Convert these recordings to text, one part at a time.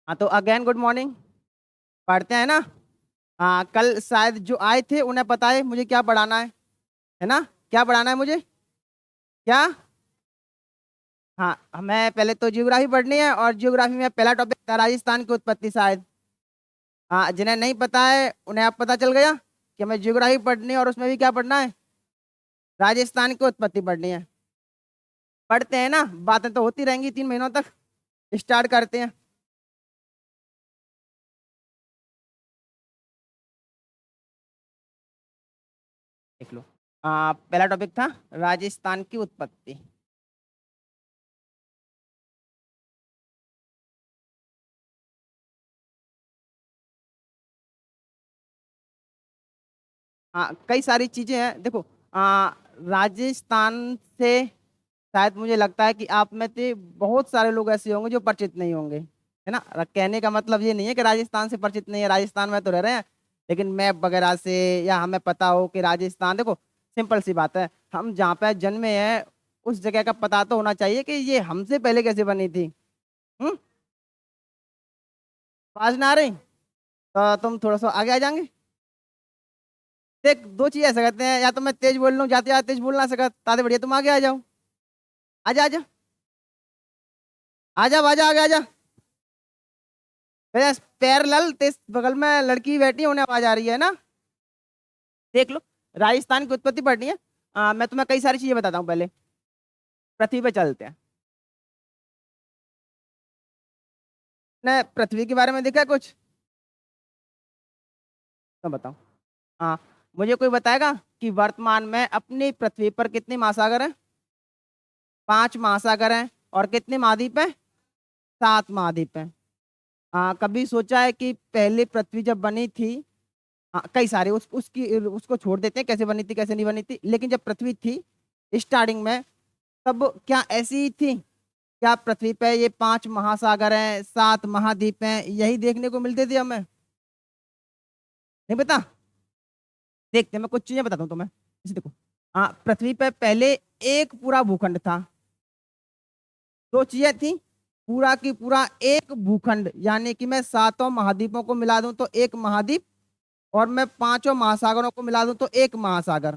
हाँ तो again good morning. पढ़ते हैं ना। हाँ कल शायद जो आए थे उन्हें पता है मुझे क्या पढ़ाना है ना। क्या पढ़ाना है मुझे? क्या? हाँ हमें पहले तो ज्योग्राफी पढ़नी है और ज्योग्राफी में पहला टॉपिक था राजस्थान की उत्पत्ति शायद। हाँ जिन्हें नहीं पता है उन्हें अब पता चल गया कि हमें ज्योग्राफी पढ़नी है और उसमें भी क्या पढ़ना है, राजस्थान की उत्पत्ति पढ़नी है। पढ़ते हैं ना, बातें तो होती रहेंगी 3 महीनों तक। स्टार्ट करते हैं। देख लो। पहला टॉपिक था राजस्थान की उत्पत्ति। हाँ कई सारी चीजें हैं देखो। राजस्थान से शायद मुझे लगता है कि आप में से बहुत सारे लोग ऐसे होंगे जो परिचित नहीं होंगे, है ना। कहने का मतलब ये नहीं है कि राजस्थान से परिचित नहीं है, राजस्थान में तो रह रहे हैं, लेकिन मैप वगैरह से या हमें पता हो कि राजस्थान, देखो सिंपल सी बात है, हम जहाँ पे जन्मे हैं उस जगह का पता तो होना चाहिए कि ये हमसे पहले कैसे बनी थी। हम्म। आवाज ना आ रही तो तुम थोड़ा सा आगे आ जाएंगे। देख दो चीज ऐसा करते हैं, या तो मैं तेज बोल लूँ, जाते जाते तेज बोल ना सका ताते बढ़िया तुम आगे आ जाओ। आजा आजा। आजा आजा आगे आजा। पैरेलल तेज बगल में लड़की बैठी है, उन्हें आवाज आ रही है ना। देख लो। राजस्थान की उत्पत्ति पढ़नी है। मैं तुम्हें कई सारी चीजें बताता हूँ पहले। पृथ्वी पे चलते हैं। ने पृथ्वी के बारे में देखा है कुछ? तो बताओ। हाँ मुझे कोई बताएगा कि वर्तमान में अपनी पृथ्वी पर कितने महासागर हैं? 5 महासागर हैं। और कितने महाद्वीप हैं? 7 महाद्वीप हैं। कभी सोचा है कि पहले पृथ्वी जब बनी थी, कई सारे उसकी उसको छोड़ देते हैं कैसे बनी थी कैसे नहीं बनी थी, लेकिन जब पृथ्वी थी स्टार्टिंग में, तब क्या ऐसी ही थी? क्या पृथ्वी पे ये 5 महासागर हैं, 7 महाद्वीप हैं, यही देखने को मिलते थे हमें? नहीं पता। देखते हैं, मैं कुछ चीजें बताता हूँ तुम्हें। जैसे देखो, पृथ्वी पे पहले एक पूरा भूखंड था। दो चीजें थी। पूरा की पूरा एक भूखंड, यानी कि मैं 7 महाद्वीपों को मिला दूं तो एक महाद्वीप, और मैं 5 महासागरों को मिला दूं तो एक महासागर।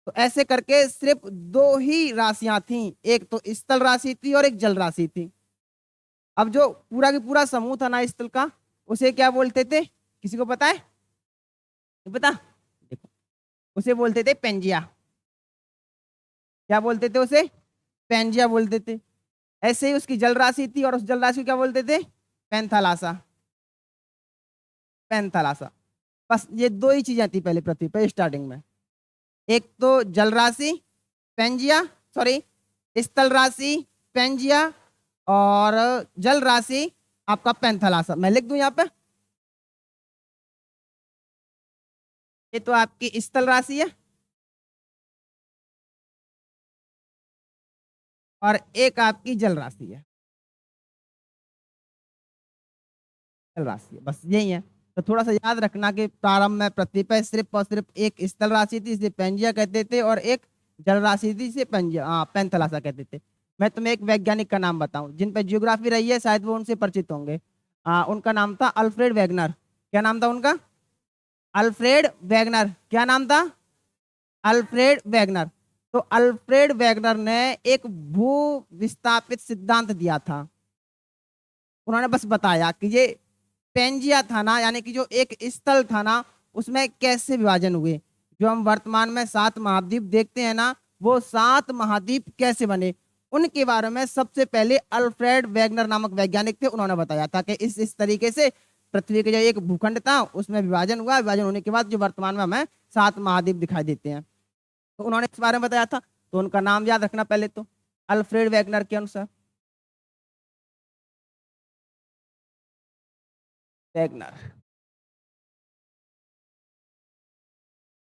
तो ऐसे करके सिर्फ दो ही राशियां थी, एक तो स्थल राशि थी और एक जल राशि थी। अब जो पूरा की पूरा समूह था ना स्थल का, उसे क्या बोलते थे? किसी को पता है? नहीं पता। देखो, उसे बोलते थे पेंजिया। क्या बोलते थे उसे? पेंजिया बोलते थे। ऐसे ही उसकी जल राशि थी और उस जल राशि को क्या बोलते थे? पैंथालासा। पैंथालासा। बस ये दो ही चीजें थी पहले पृथ्वी पर स्टार्टिंग में। एक तो जल राशि पेंजिया, सॉरी स्थल राशि पेंजिया, और जल राशि आपका पैंथालासा। मैं लिख दूं यहाँ पे। ये तो आपकी स्थल राशि है और एक आपकी जल राशि है। जल राशि है, बस यही है। तो थोड़ा सा याद रखना कि प्रारंभ में पृथ्वी पर सिर्फ और सिर्फ एक स्थल राशि थी, इसे पेंजिया कहते थे, और एक जल राशि थी, इसे पेंजिया पैंथालासा कहते थे। मैं तुम्हें एक वैज्ञानिक का नाम बताऊं जिन पर जियोग्राफी रही है, शायद वो उनसे परिचित होंगे। उनका नाम था अल्फ्रेड वैगनर। क्या नाम था उनका? Alfred Wegener. क्या नाम था? Alfred Wegener. तो अल्फ्रेड वैगनर ने एक भू विस्थापित सिद्धांत दिया था। उन्होंने बस बताया कि ये पेंजिया था ना, यानी कि जो एक स्थल था ना, उसमें कैसे विभाजन हुए। जो हम वर्तमान में 7 महाद्वीप देखते हैं ना, वो 7 महाद्वीप कैसे बने, उनके बारे में सबसे पहले अल्फ्रेड वैगनर नामक वैज्ञानिक थे, उन्होंने बताया था कि इस तरीके से पृथ्वी के जो एक भूखंड था उसमें विभाजन हुआ, विभाजन होने के बाद जो वर्तमान में हमें 7 महाद्वीप दिखाई देते हैं। तो उन्होंने इस बारे में बताया था। तो उनका नाम याद रखना पहले तो, अल्फ्रेड वैगनर के अनुसार। वैगनर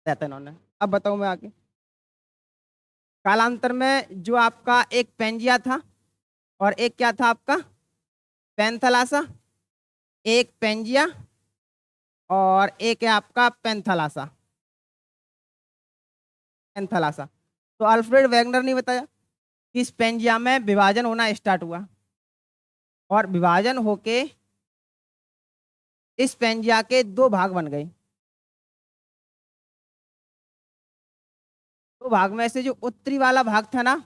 रहता है इन्होंने। अब बताऊं मैं आगे। कालांतर में जो आपका एक पेंजिया था और एक क्या था आपका? पैंथलासा। एक पेंजिया और एक है आपका पैंथलासा। पैंथलासा। तो अल्फ्रेड वैगनर ने बताया कि इस पेंजिया में विभाजन होना स्टार्ट हुआ, और विभाजन होके इस पेंजिया के दो भाग बन गए। दो भाग में से जो उत्तरी वाला भाग था ना,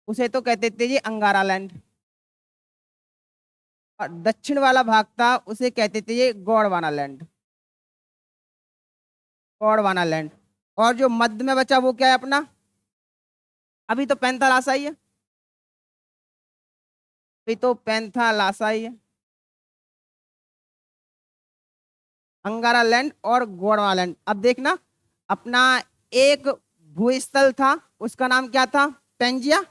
उसे तो कहते थे ये अंगारा लैंड, और दक्षिण वाला भाग था उसे कहते थे ये गोंडवाना लैंड, गोंडवाना लैंड। और जो मध्य में बचा वो क्या है अपना, अभी तो पैंथालासा ही है, अभी तो पैंथालासा ही है, अंगारा लैंड और गोंडवाना लैंड। अब देखना, अपना एक भूस्थल था, उसका नाम क्या था, पेंजिया।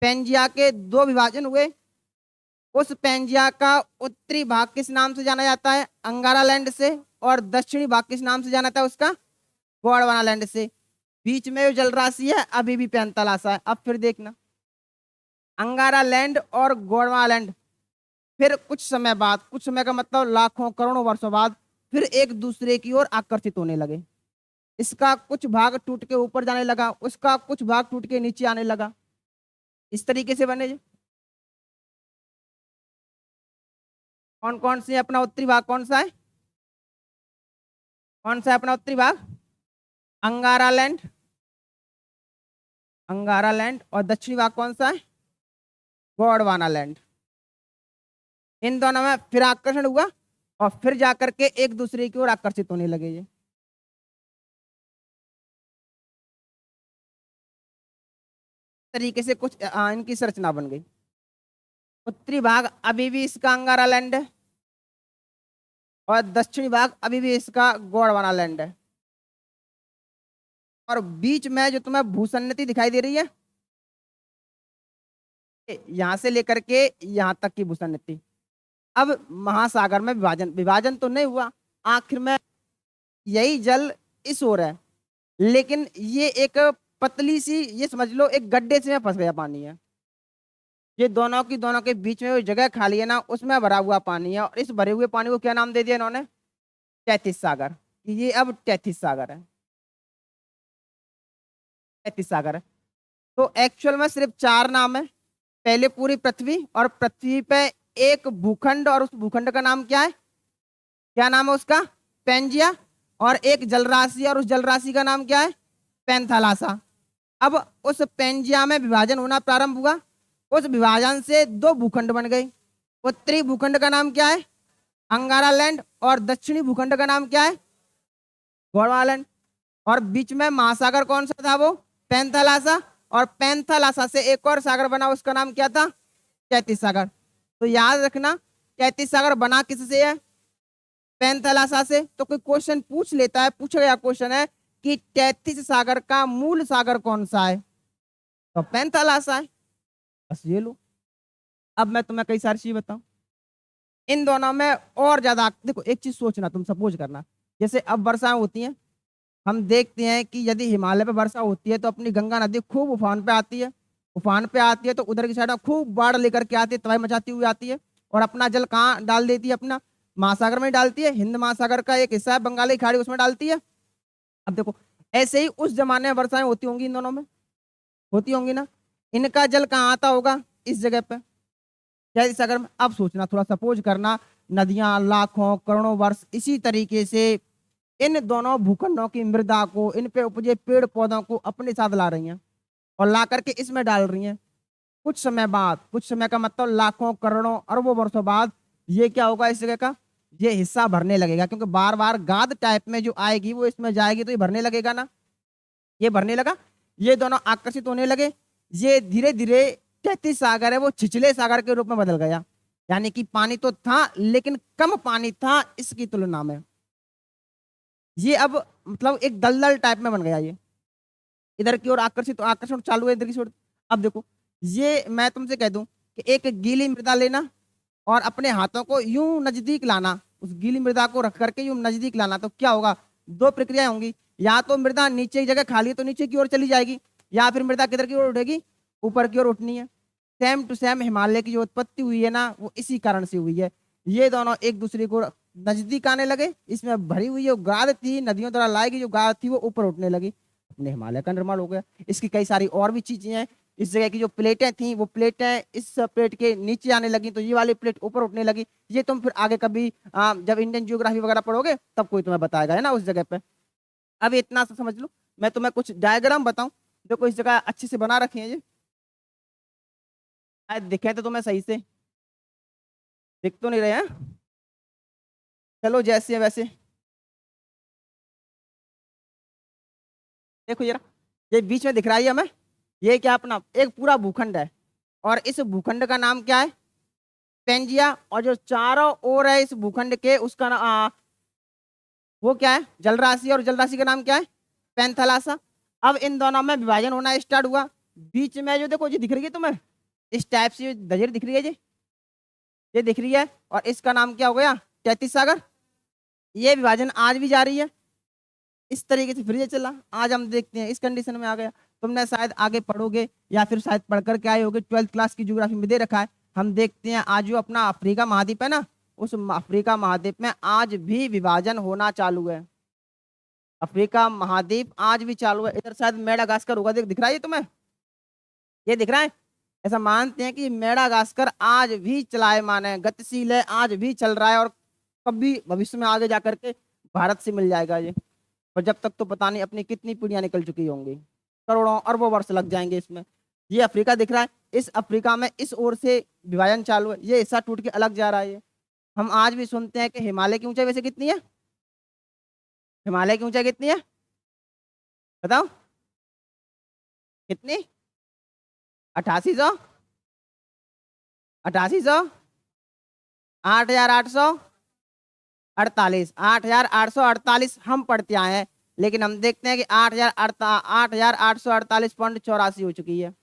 पेंजिया के दो विभाजन हुए। उस पेंजिया का उत्तरी भाग किस नाम से जाना जाता है, अंगारा लैंड से, और दक्षिणी भाग किस नाम से जाना जाता है उसका, गोंडवाना लैंड से। बीच में जो जलराशि है अभी भी पैंतालासा है। अब फिर देखना, अंगारा लैंड और गोंडवाना लैंड फिर कुछ समय बाद, कुछ समय का मतलब लाखों करोड़ों वर्षों बाद, फिर एक दूसरे की ओर आकर्षित होने लगे। इसका कुछ भाग टूट के ऊपर जाने लगा, उसका कुछ भाग टूट के नीचे आने लगा, इस तरीके से बने। कौन कौन से अपना उत्तरी भाग कौन सा है, कौन सा है अपना उत्तरी भाग, अंगारा लैंड, अंगारा लैंड, और दक्षिणी भाग कौन सा है, गोंडवाना लैंड। इन दोनों में फिर आकर्षण हुआ और फिर जाकर के एक दूसरे की ओर आकर्षित होने लगे। ये तरीके से कुछ इनकी संरचना बन गई। उत्तरी भाग अभी भी इसका अंगारा लैंड है, और दक्षिणी भाग अभी भी इसका गोंडवाना लैंड है। और बीच में जो तुम्हें भूसन्नति दिखाई दे रही है, यहां से लेकर के यहां तक की भूसन्नति। अब महासागर में विभाजन, विभाजन तो नहीं हुआ, आखिर में यही जल इस ओर है, लेकिन ये एक पतली सी, ये समझ लो एक गड्ढे से फंस गया पानी है। ये दोनों की दोनों के बीच में जो जगह खाली है ना, उसमें भरा हुआ पानी है, और इस भरे हुए पानी को क्या नाम दे दिया इन्होंने, तैतीस सागर। ये अब तैतीस सागर है, तैतीस सागर है। तो एक्चुअल में सिर्फ चार नाम है। पहले पूरी पृथ्वी, और पृथ्वी पे एक भूखंड, और उस भूखंड का नाम क्या है, क्या नाम है उसका, पेंजिया। और एक जलराशि, और उस जलराशि का नाम क्या है, पैंथालासा। अब उस पेंजिया में विभाजन होना प्रारंभ हुआ, उस विभाजन से दो भूखंड बन गए। उत्तरी भूखंड का नाम क्या है, अंगारा लैंड, और दक्षिणी भूखंड का नाम क्या है, गोंडवाना लैंड। और बीच में महासागर कौन सा था, वो पैंथालासा। और पैंथालासा से एक और सागर बना, उसका नाम क्या था, तैतीस सागर। तो याद रखना, तैतीस सागर बना किससे है, पैंथालासा से। तो कोई क्वेश्चन पूछ लेता है, पूछा गया क्वेश्चन है कि तैतीस सागर का मूल सागर कौन सा है, तो पैंथालासा है। बस ये लो। अब मैं तुम्हें कई सारी चीज बताऊं, इन दोनों में और ज्यादा देखो, एक चीज सोचना, तुम सपोज करना, जैसे अब वर्षा होती है, हम देखते हैं कि यदि हिमालय पे वर्षा होती है तो अपनी गंगा नदी खूब उफान पे आती है, उफान पे आती है तो उधर की साइड में खूब बाढ़ लेकर के आती है, तबाही मचाती हुई आती है, और अपना जल कहाँ डाल देती है, अपना महासागर में डालती है। हिंद महासागर का एक हिस्सा है बंगाली खाड़ी, उसमें डालती है। अब देखो, ऐसे ही उस जमाने में वर्षाएं होती होंगी, इन दोनों में होती होंगी ना, इनका जल कहाँ आता होगा, इस जगह पे, जैसे सागर में। अब सोचना, थोड़ा सपोज करना, नदियां लाखों करोड़ों वर्ष इसी तरीके से इन दोनों भूखंडों की मृदा को, इन पे उपजे पेड़ पौधों को अपने साथ ला रही हैं, और ला करके इसमें डाल रही हैं। कुछ समय बाद, कुछ समय का मतलब लाखों करोड़ों अरबों वर्षों बाद, ये क्या होगा, इस जगह का ये हिस्सा भरने लगेगा, क्योंकि बार बार गाद टाइप में जो आएगी वो इसमें जाएगी, तो ये भरने लगेगा ना, ये भरने लगा, ये दोनों आकर्षित होने लगे। ये धीरे धीरे तैतीस सागर है वो छिछले सागर के रूप में बदल गया, यानी कि पानी तो था लेकिन कम पानी था इसकी तुलना में। ये अब मतलब एक दलदल टाइप में बन गया, ये इधर की ओर आकर्षित, आकर्षण चालू है इधर की ओर। अब देखो, ये मैं तुमसे कह दूं कि एक गीली मृदा लेना और अपने हाथों को यूं नजदीक लाना, उस गीली मृदा को रख करके यूं नजदीक लाना, तो क्या होगा, दो प्रक्रियाएं होंगी। या तो मृदा नीचे की जगह खाली है तो नीचे की ओर चली जाएगी, या फिर मृदा किधर की ओर उठेगी, ऊपर की ओर उठनी है। सेम टू सेम हिमालय की जो उत्पत्ति हुई है ना, वो इसी कारण से हुई है। ये दोनों एक दूसरे को नजदीक आने लगे, इसमें भरी हुई जो गाद थी, नदियों द्वारा लाई गई जो गाद थी, वो ऊपर उठने लगी, अपने हिमालय का निर्माण हो गया। इसकी कई सारी और भी चीजें हैं, इस जगह की जो प्लेटें थी वो प्लेटें इस प्लेट के नीचे आने लगी, तो ये वाली प्लेट ऊपर उठने लगी। ये तुम फिर आगे कभी जब इंडियन जियोग्राफी वगैरह पढ़ोगे तब कोई तुम्हें बताएगा, है ना, उस जगह पे। अब इतना सा समझ लो। मैं तुम्हें कुछ डायग्राम बताऊं, देखो इस जगह अच्छे से बना रखे हैं ये, शायद दिखे तो तुम्हें सही से, दिख तो नहीं रहे हैं। चलो जैसे है वैसे देखो जरा, ये बीच में दिख रहा है ये हमें, ये क्या अपना एक पूरा भूखंड है, और इस भूखंड का नाम क्या है, पेंजिया। और जो चारों ओर है इस भूखंड के उसका वो क्या है, जलराशि, और जलराशि का नाम क्या है, पैंथालासा। अब इन दोनों में विभाजन होना स्टार्ट हुआ। बीच में जो देखो ये दिख रही है तुम्हें, इस टाइप से दजर दिख रही है ये दिख रही है, और इसका नाम क्या हो गया, तैतीस सागर। ये विभाजन आज भी जारी है, इस तरीके से फिर ये चला। आज हम देखते हैं इस कंडीशन में आ गया। तुमने शायद आगे पढ़ोगे या फिर शायद पढ़ करके आए होगे, 12th क्लास की ज्योग्राफी में दे रखा है। हम देखते हैं आज जो अपना अफ्रीका महाद्वीप है ना, उस अफ्रीका महाद्वीप में आज भी विभाजन होना चालू है। अफ्रीका महाद्वीप आज भी चालू है। इधर शायद मेडागास्कर होगा, दिख रहा है ये तुम्हें, ये दिख रहा है। ऐसा मानते हैं कि मेडागास्कर आज भी चलायमान है, गतिशील है, आज भी चल रहा है, और कभी भविष्य में आगे जाकर के भारत से मिल जाएगा ये। पर जब तक तो पता नहीं अपनी कितनी पीढ़ियां निकल चुकी होंगी, करोड़ों अरबों वर्ष लग जाएंगे इसमें। ये अफ्रीका दिख रहा है, इस अफ्रीका में इस ओर से विभाजन चालू है, ये हिस्सा टूट के अलग जा रहा है ये। हम आज भी सुनते हैं कि हिमालय की ऊंचाई वैसे कितनी है, हिमालय की ऊंचाई कितनी है, बताओ कितनी, 8800, 8800, 8848, 8848 हम पढ़ते आए हैं। लेकिन हम देखते हैं कि 8848.84 हो चुकी है,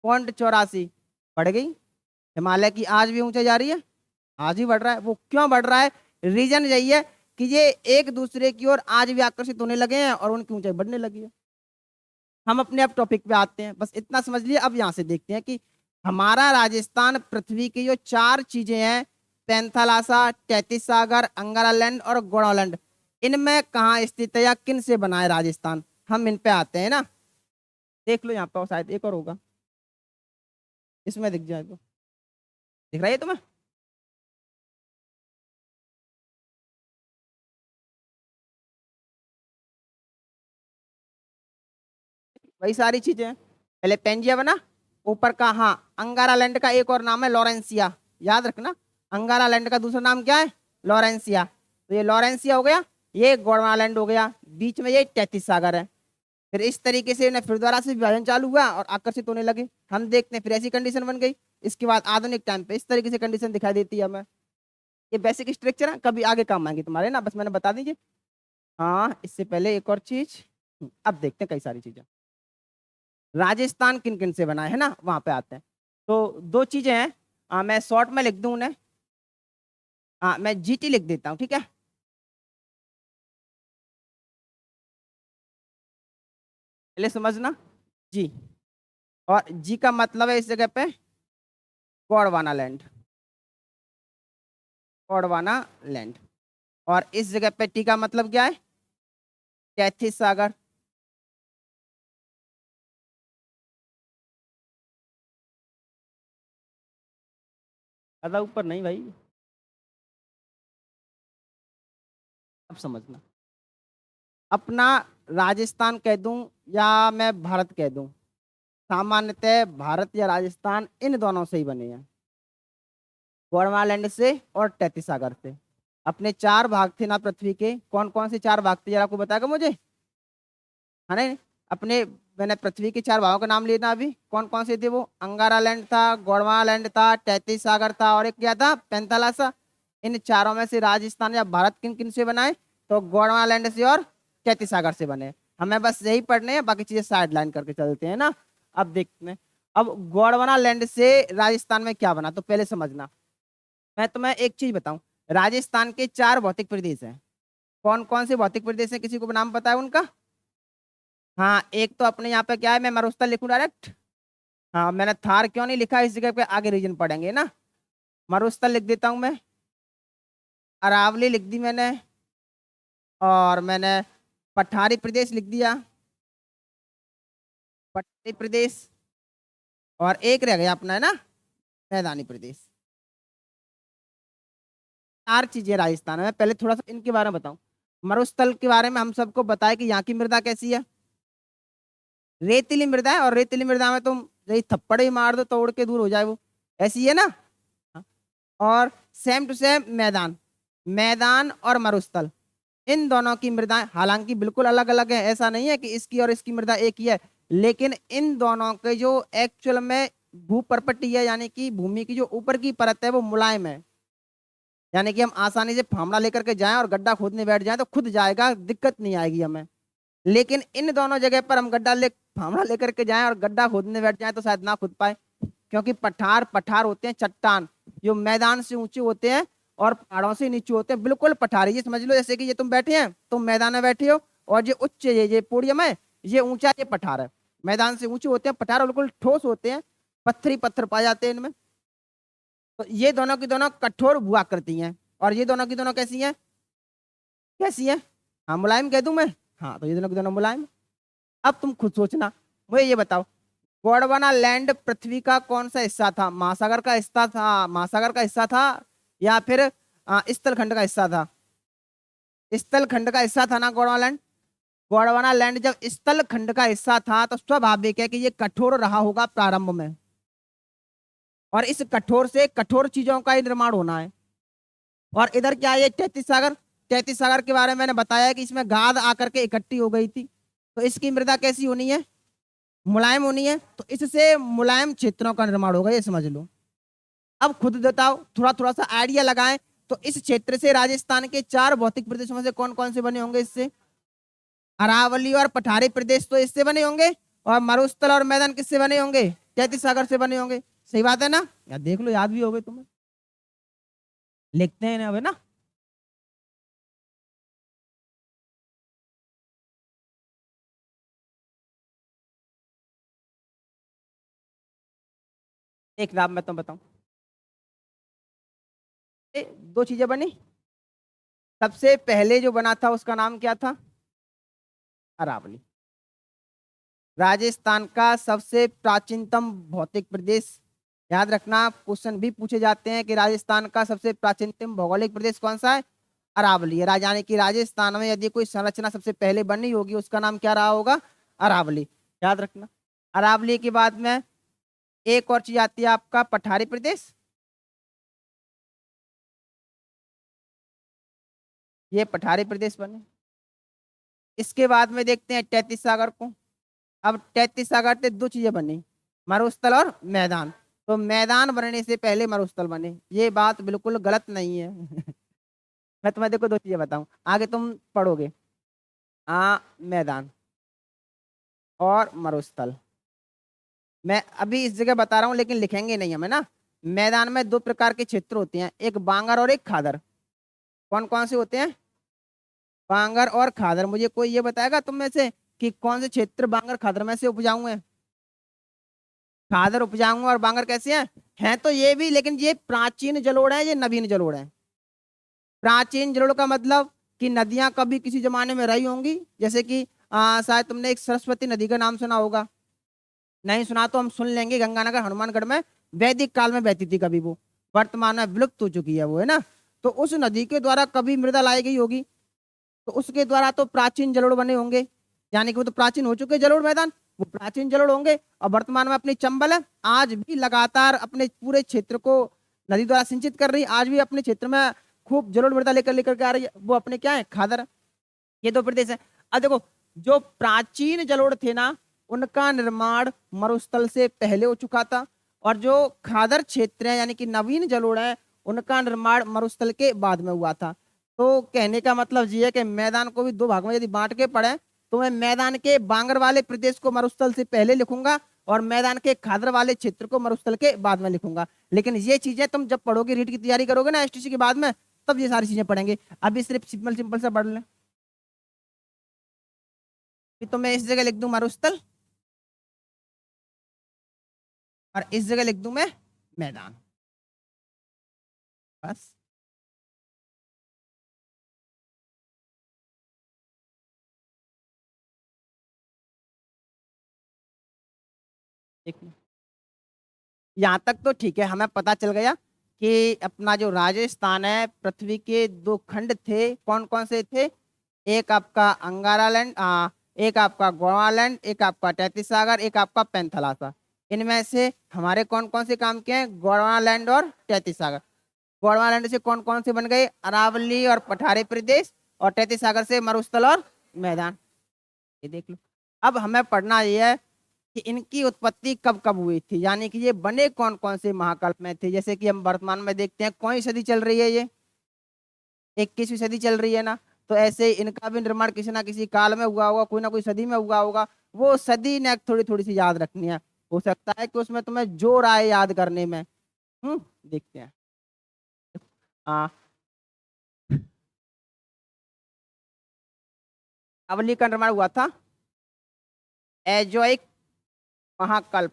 84 बढ़ गई। हिमालय की आज भी ऊंचाई जा रही है, आज ही बढ़ रहा है। वो क्यों बढ़ रहा है, रीजन यही है कि ये एक दूसरे की ओर आज भी आकर्षित होने लगे हैं और उनकी ऊंचाई बढ़ने लगी है। हम अपने अब टॉपिक पे आते हैं, बस इतना समझ लिया। अब यहाँ से देखते हैं कि हमारा राजस्थान पृथ्वी की जो चार चीजें हैं, पैंथालासा, तैतीस सागर, अंगारालैंड और गोड़ालैंड, इनमें कहाँ स्थित है या किन से बना है राजस्थान, हम इन पे आते हैं ना। देख लो यहाँ पे, और शायद एक और होगा, इसमें दिख जाए तो, दिख रहा है तुम्हें, वही सारी चीजें हैं। पहले पेंजिया बना, ऊपर का, हाँ, अंगारालैंड का एक और नाम है लॉरेंसिया, याद रखना। अंगारालैंड का दूसरा नाम क्या है, लॉरेंसिया। तो ये लॉरेंसिया हो गया, ये गोंडवानालैंड हो गया, बीच में ये तैतीस सागर है। फिर इस तरीके से इन्हें फिर दोबारा से विभाजन चालू हुआ और आकर्षित होने लगे। हम देखते हैं फिर ऐसी कंडीशन बन गई। इसके बाद आधुनिक टाइम पे इस तरीके से कंडीशन दिखाई देती है हमें। ये बेसिक स्ट्रक्चर है, कभी आगे काम आएंगे तुम्हारे ना, बस मैंने बता दीजिए। हाँ, इससे पहले एक और चीज, अब देखते हैं कई सारी चीजें। राजस्थान किन किन से बना है ना, वहां पे आते हैं। तो दो चीजें हैं, मैं शॉर्ट में लिख दूं उन्हें, मैं जीटी लिख देता हूँ, ठीक है। पहले समझना, जी, और जी का मतलब है इस जगह पे गोंडवाना लैंड, गोंडवाना लैंड। और इस जगह पे टी का मतलब क्या है, तैतीस सागर। अदा ऊपर नहीं भाई, अब समझना। अपना राजस्थान कह दूं या मैं भारत कह दूं, सामान्यतः भारत या राजस्थान इन दोनों से ही बने हैं, गोंडवाना से और तैतीस सागर से। अपने चार भाग थे ना पृथ्वी के, कौन कौन से चार भाग थे जरा आपको बताएगा मुझे, है ना। अपने, मैंने पृथ्वी के चार भागों का नाम लेना अभी, कौन कौन से थे वो, अंगारा लैंड था, गोंडवाना लैंड था, तैतीस सागर था, और एक क्या था, पैंतालासा। इन चारों में से राजस्थान या भारत किन किन से बनाए, तो गोंडवाना लैंड से और तैतीस सागर से बने। हमें बस यही पढ़ने हैं, बाकी चीजें साइड लाइन करके चलते हैं ना। अब देखते हैं, अब गोंडवाना लैंड से राजस्थान में क्या बना, तो पहले समझना। मैं तुम्हें एक चीज बताऊं, राजस्थान के चार भौतिक प्रदेश हैं। कौन कौन से भौतिक प्रदेश हैं, किसी को नाम पता है उनका। हाँ, एक तो अपने यहाँ पे क्या है, मैं मरुस्थल लिखूं डायरेक्ट। हाँ, मैंने थार क्यों नहीं लिखा, इस जगह पे आगे रीजन पढ़ेंगे ना। मरुस्थल लिख देता हूं मैं, अरावली लिख दी मैंने, और मैंने पठारी प्रदेश लिख दिया, पठारी प्रदेश। और एक रह गया अपना, है ना, मैदानी प्रदेश। 4 चीजें राजस्थान में। पहले थोड़ा सा इनके बारे में बताऊं। मरुस्थल के बारे में हम सबको बताया कि यहाँ की मृदा कैसी है, रेतीली मृदा है। और रेतीली मृदा में तुम यही थप्पड़ ही मार दो तोड़ के दूर हो जाए वो, ऐसी है ना। हाँ। और सेम टू सेम मैदान, मैदान और मरुस्थल, इन दोनों की मृदाएं हालांकि बिल्कुल अलग अलग है, ऐसा नहीं है कि इसकी और इसकी मृदा एक ही है, लेकिन इन दोनों के जो एक्चुअल में भूपर्पटी है, यानी कि भूमि की जो ऊपर की परत है वो मुलायम है। यानी कि हम आसानी से फावड़ा लेकर के जाएं और गड्ढा खोदने बैठ जाएं तो खुद जाएगा, दिक्कत नहीं आएगी हमें। लेकिन इन दोनों जगह पर हम फावड़ा लेकर के जाएं और गड्ढा खोदने बैठ जाएं तो शायद ना खुद पाए, क्योंकि पठार पठार होते हैं, चट्टान जो मैदान से ऊंचे होते हैं और पहाड़ों से नीचे होते हैं, बिल्कुल पठार। ये समझ लो जैसे कि ये तुम बैठे हैं, तुम मैदान में बैठे हो और ये उच्च, ये पोडियम है, ये ऊंचा, ये पठार है। मैदान से ऊंचे होते हैं पठार, और बिल्कुल ठोस होते हैं, पत्थरी पत्थर पाए जाते हैं इनमें। तो ये दोनों की दोनों कठोर हुआ करती हैं, और ये दोनों की दोनों कैसी हैं, कैसी हैं, हाँ मुलायम कह दूं मैं। हाँ, तो ये दोनों की दोनों मुलायम। अब तुम खुद सोचना, मुझे ये बताओ, गोंडवाना लैंड पृथ्वी का कौन सा हिस्सा था, महासागर का हिस्सा था, महासागर का हिस्सा था, या फिर स्थल खंड का हिस्सा था। स्थल खंड का हिस्सा था ना गोंडवाना लैंड। गोंडवाना लैंड जब स्थल खंड का हिस्सा था तो स्वाभाविक है कि ये कठोर रहा होगा प्रारंभ में, और इस कठोर से कठोर चीजों का ही निर्माण होना है। और इधर क्या है, ये 33 सागर, 33 सागर के बारे में मैंने बताया कि इसमें गाद आकर के इकट्ठी हो गई थी, तो इसकी मृदा कैसी होनी है, मुलायम होनी है। तो इससे मुलायम क्षेत्रों का निर्माण होगा, ये समझ लो। अब खुद बताओ, थोड़ा थोड़ा सा आइडिया लगाएं। तो इस क्षेत्र से राजस्थान के 4 भौतिक प्रदेशों में से कौन कौन से बने होंगे इससे, अरावली और पठारी प्रदेश तो इससे बने होंगे, और मरुस्थल और मैदान किससे बने होंगे, 33 सागर से बने होंगे। सही बात है ना, यार देख लो, याद भी हो गए तुम्हें, लिखते हैं ना अब, है ना। एक नाम मैं तुम बताऊं, 2 चीजें बनी। सबसे पहले जो बना था उसका नाम क्या था, अरावली। राजस्थान का सबसे प्राचीनतम भौतिक प्रदेश, याद रखना, क्वेश्चन भी पूछे जाते हैं कि राजस्थान का सबसे प्राचीनतम भौगोलिक प्रदेश कौन सा है, अरावली है। यानी कि राजस्थान में यदि कोई संरचना सबसे पहले बनी होगी उसका नाम क्या रहा होगा, अरावली, याद रखना। अरावली के बाद में एक और चीज आती है आपका पठारी प्रदेश, ये पठारी प्रदेश बने। इसके बाद में देखते हैं 33 सागर को। अब 33 सागर से 2 चीजें बनी, मरुस्थल और मैदान। तो मैदान बनने से पहले मरुस्थल बने, ये बात बिल्कुल गलत नहीं है। मैं तुम्हें देखो 2 चीजें बताऊं, आगे तुम पढ़ोगे। मैदान और मरुस्थल, मैं अभी इस जगह बता रहा हूं लेकिन लिखेंगे नहीं हमें ना। मैदान में 2 प्रकार के क्षेत्र होते हैं, एक बांगर और एक खादर। कौन कौन से होते हैं, बांगर और खादर। मुझे कोई ये बताएगा तुम में से कि कौन से क्षेत्र बांगर खादर में से उपजाऊ हैं। खादर उपजाऊ और बांगर कैसे हैं तो ये भी, लेकिन ये प्राचीन जलोढ़ है, ये नवीन जलोढ़ है। प्राचीन जलोढ़ का मतलब कि नदियां कभी किसी जमाने में रही होंगी, जैसे कि शायद तुमने एक सरस्वती नदी का नाम सुना होगा, नहीं सुना तो हम सुन लेंगे। गंगानगर हनुमानगढ़ में वैदिक काल में बहती थी कभी वो, वर्तमान में विलुप्त हो चुकी है वो, है ना। तो उस नदी के द्वारा कभी मृदा लाई गई होगी, तो उसके द्वारा तो प्राचीन जलोढ़ बने होंगे, यानी कि वो तो प्राचीन हो चुके जलोढ़ मैदान, वो प्राचीन जलोढ़ होंगे। और वर्तमान में अपनी चंबल है, आज भी लगातार अपने पूरे क्षेत्र को नदी द्वारा सिंचित कर रही है, आज भी अपने क्षेत्र में खूब जलोढ़ मृदा लेकर लेकर के आ रही है, वो अपने क्या है, खादर। ये 2 प्रदेश है। अब देखो, जो प्राचीन जलोढ़ थे ना, उनका निर्माण मरुस्थल से पहले हो चुका था, और जो खादर क्षेत्र है यानी कि नवीन जलोढ़ है, उनका निर्माण मरुस्थल के बाद में हुआ था। तो कहने का मतलब ये है कि मैदान को भी 2 भाग में यदि बांट के पढ़े तो मैं मैदान के बांगर वाले प्रदेश को मरुस्थल से पहले लिखूंगा, और मैदान के खादर वाले क्षेत्र को मरुस्थल के बाद में लिखूंगा। लेकिन ये चीजें तुम जब पढ़ोगे, रीट की तैयारी करोगे ना एसटीसी के बाद में, तब ये सारी चीजें पढ़ेंगे। अभी सिर्फ सिंपल सिंपल सा पढ़ लें कि तो मैं इस जगह लिख दूं मरुस्थल, और इस जगह लिख दूं मैं मैदान, बस। एक यहाँ तक तो ठीक है, हमें पता चल गया कि अपना जो राजस्थान है, पृथ्वी के दो खंड थे, कौन कौन से थे? एक आपका अंगारा लैंड, एक आपका गोवालैंड, एक आपका तैतीस सागर, एक आपका पैंथलासा। इनमें से हमारे कौन कौन से काम किए हैं? गोवालैंड और तैतीस सागर। गोवालैंड से कौन कौन से बन गए? अरावली और पठारी प्रदेश, और तैतीस सागर से मरुस्थल और मैदान। ये देख लो। अब हमें पढ़ना ये है कि इनकी उत्पत्ति कब कब हुई थी, यानी कि ये बने कौन कौन से महाकल्प में थे। जैसे कि हम वर्तमान में देखते हैं, कौन सी सदी चल रही है? ये 21वीं सदी चल रही है ना। तो ऐसे ही इनका भी निर्माण किसी ना किसी काल में हुआ होगा, कोई ना कोई सदी में हुआ होगा। वो सदी ने थोड़ी थोड़ी सी याद रखनी है। हो सकता है कि उसमें तुम्हें जोर आए याद करने में। देखते हैं। हाँ, अवली का निर्माण हुआ था एजोइक महाकल्प।